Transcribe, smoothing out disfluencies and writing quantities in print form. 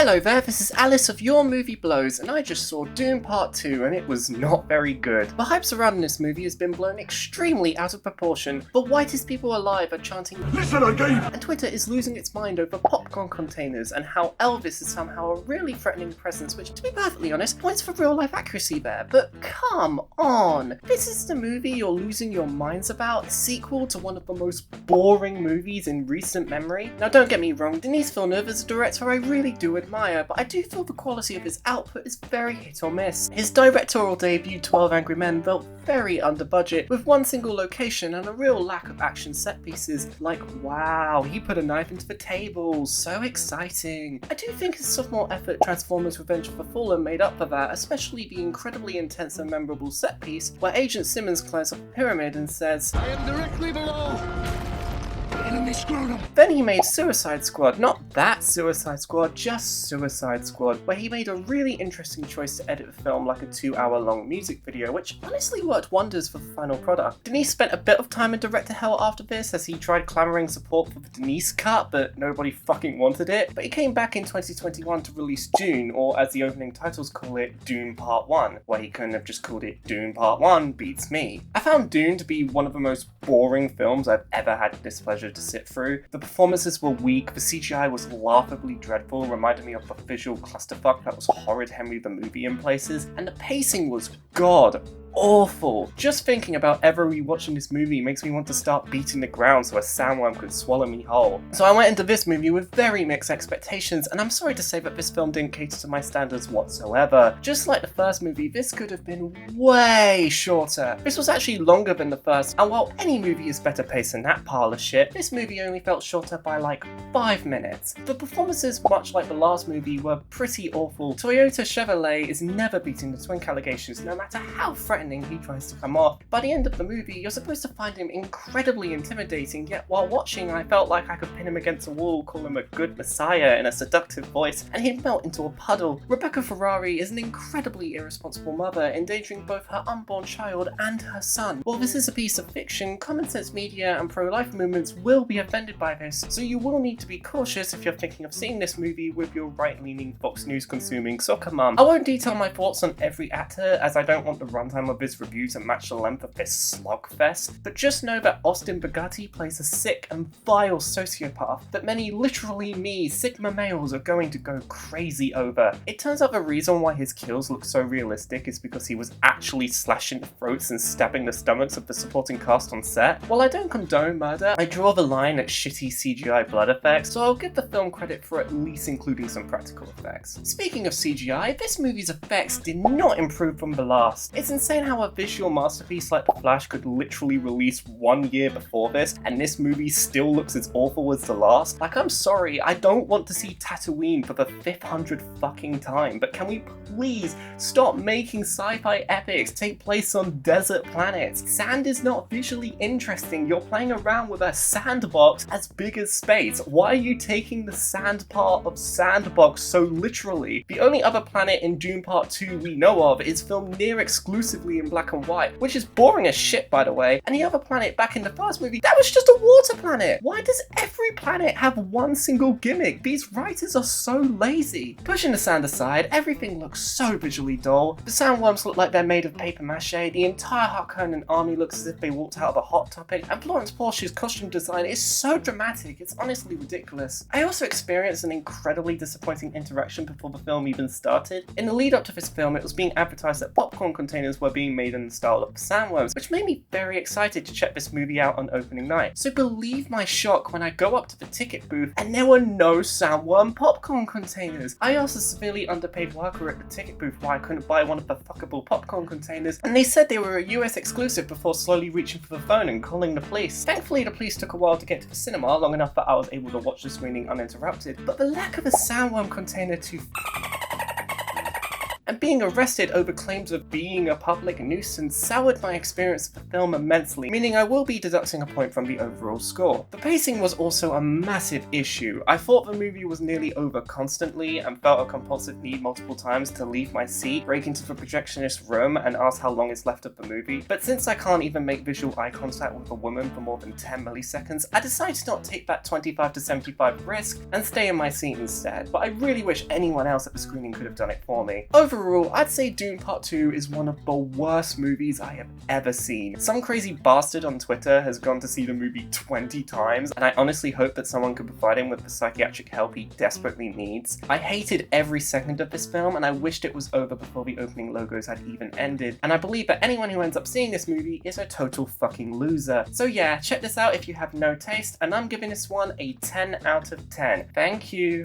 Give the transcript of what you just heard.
Hello there, this is Alice of Your Movie Blows, and I just saw Dune Part 2 and it was not very good. The hype surrounding this movie has been blown extremely out of proportion. The whitest people alive are chanting "Listen again!" and Twitter is losing its mind over popcorn containers and how Elvis is somehow a really threatening presence, which, to be perfectly honest, points for real life accuracy there. But come on! This is the movie you're losing your minds about? A sequel to one of the most boring movies in recent memory? Now don't get me wrong, Denis Villeneuve is a director I really do admire, but I do feel the quality of his output is very hit or miss. His directorial debut 12 Angry Men felt very under budget, with one single location and a real lack of action set pieces. Like, wow, he put a knife into the table, so exciting. I do think his sophomore effort Transformers Revenge of the Fallen made up for that, especially the incredibly intense and memorable set piece where Agent Simmons climbs up a pyramid and says, "I am directly below." Then he made Suicide Squad, not that Suicide Squad, just Suicide Squad, where he made a really interesting choice to edit the film like a 2-hour-long music video, which honestly worked wonders for the final product. Denis spent a bit of time in director hell after this, as he tried clamoring support for the Denis cut, but nobody fucking wanted it. But he came back in 2021 to release Dune, or as the opening titles call it, Dune Part 1, where he couldn't have just called it Dune Part 1 beats me. I found Dune to be one of the most boring films I've ever had the displeasure to sit through. The performances were weak, the CGI was laughably dreadful, reminded me of the visual clusterfuck that was Horrid Henry the movie in places, and the pacing was god awful. Just thinking about ever rewatching this movie makes me want to start beating the ground so a sandworm could swallow me whole. So I went into this movie with very mixed expectations, and I'm sorry to say that this film didn't cater to my standards whatsoever. Just like the first movie, this could have been way shorter. This was actually longer than the first, and while any movie is better paced than that pile of shit, this movie only felt shorter by like 5 minutes. The performances, much like the last movie, were pretty awful. Toyota Chevrolet is never beating the twink allegations, no matter how threatening he tries to come off. By the end of the movie, you're supposed to find him incredibly intimidating, yet while watching I felt like I could pin him against a wall, call him a good messiah in a seductive voice, and he'd melt into a puddle. Rebecca Ferrari is an incredibly irresponsible mother, endangering both her unborn child and her son. While this is a piece of fiction, common sense media and pro-life movements will be offended by this, so you will need to be cautious if you're thinking of seeing this movie with your right-leaning Fox News consuming soccer mum. I won't detail my thoughts on every actor, as I don't want the runtime of this review to match the length of this slogfest, but just know that Austin Bugatti plays a sick and vile sociopath that many literally me Sigma males are going to go crazy over. It turns out the reason why his kills look so realistic is because he was actually slashing the throats and stabbing the stomachs of the supporting cast on set. While I don't condone murder, I draw the line at shitty CGI blood effects, so I'll give the film credit for at least including some practical effects. Speaking of CGI, this movie's effects did not improve from the last. It's insane how a visual masterpiece like The Flash could literally release 1 year before this, and this movie still looks as awful as the last. Like, I'm sorry, I don't want to see Tatooine for the 500th fucking time, but can we please stop making sci-fi epics take place on desert planets? Sand is not visually interesting. You're playing around with a sandbox as big as space. Why are you taking the sand part of sandbox so literally? The only other planet in Dune Part 2 we know of is filmed near exclusively in black and white, which is boring as shit by the way, and the other planet back in the first movie, that was just a water planet. Why does every planet have one single gimmick? These writers are so lazy. Pushing the sand aside, everything looks so visually dull. The sandworms look like they're made of paper mache, the entire Harkonnen army looks as if they walked out of a Hot Topic, and Florence Porsche's costume design is so dramatic, it's honestly ridiculous. I also experienced an incredibly disappointing interaction before the film even started. In the lead up to this film, it was being advertised that popcorn containers were being made in the style of the sandworms, which made me very excited to check this movie out on opening night. So believe my shock when I go up to the ticket booth and there were no sandworm popcorn containers. I asked a severely underpaid worker at the ticket booth why I couldn't buy one of the fuckable popcorn containers, and they said they were a US exclusive before slowly reaching for the phone and calling the police. Thankfully the police took a while to get to the cinema, long enough that I was able to watch the screening uninterrupted, but the lack of a sandworm container to and being arrested over claims of being a public nuisance soured my experience of the film immensely, meaning I will be deducting a point from the overall score. The pacing was also a massive issue. I thought the movie was nearly over constantly and felt a compulsive need multiple times to leave my seat, break into the projectionist room and ask how long is left of the movie, but since I can't even make visual eye contact with a woman for more than 10 milliseconds, I decided to not take that 25 to 75 risk and stay in my seat instead, but I really wish anyone else at the screening could have done it for me. Overall, I'd say Dune Part 2 is one of the worst movies I have ever seen. Some crazy bastard on Twitter has gone to see the movie 20 times, and I honestly hope that someone could provide him with the psychiatric help he desperately needs. I hated every second of this film, and I wished it was over before the opening logos had even ended, and I believe that anyone who ends up seeing this movie is a total fucking loser. So yeah, check this out if you have no taste, and I'm giving this one a 10 out of 10. Thank you.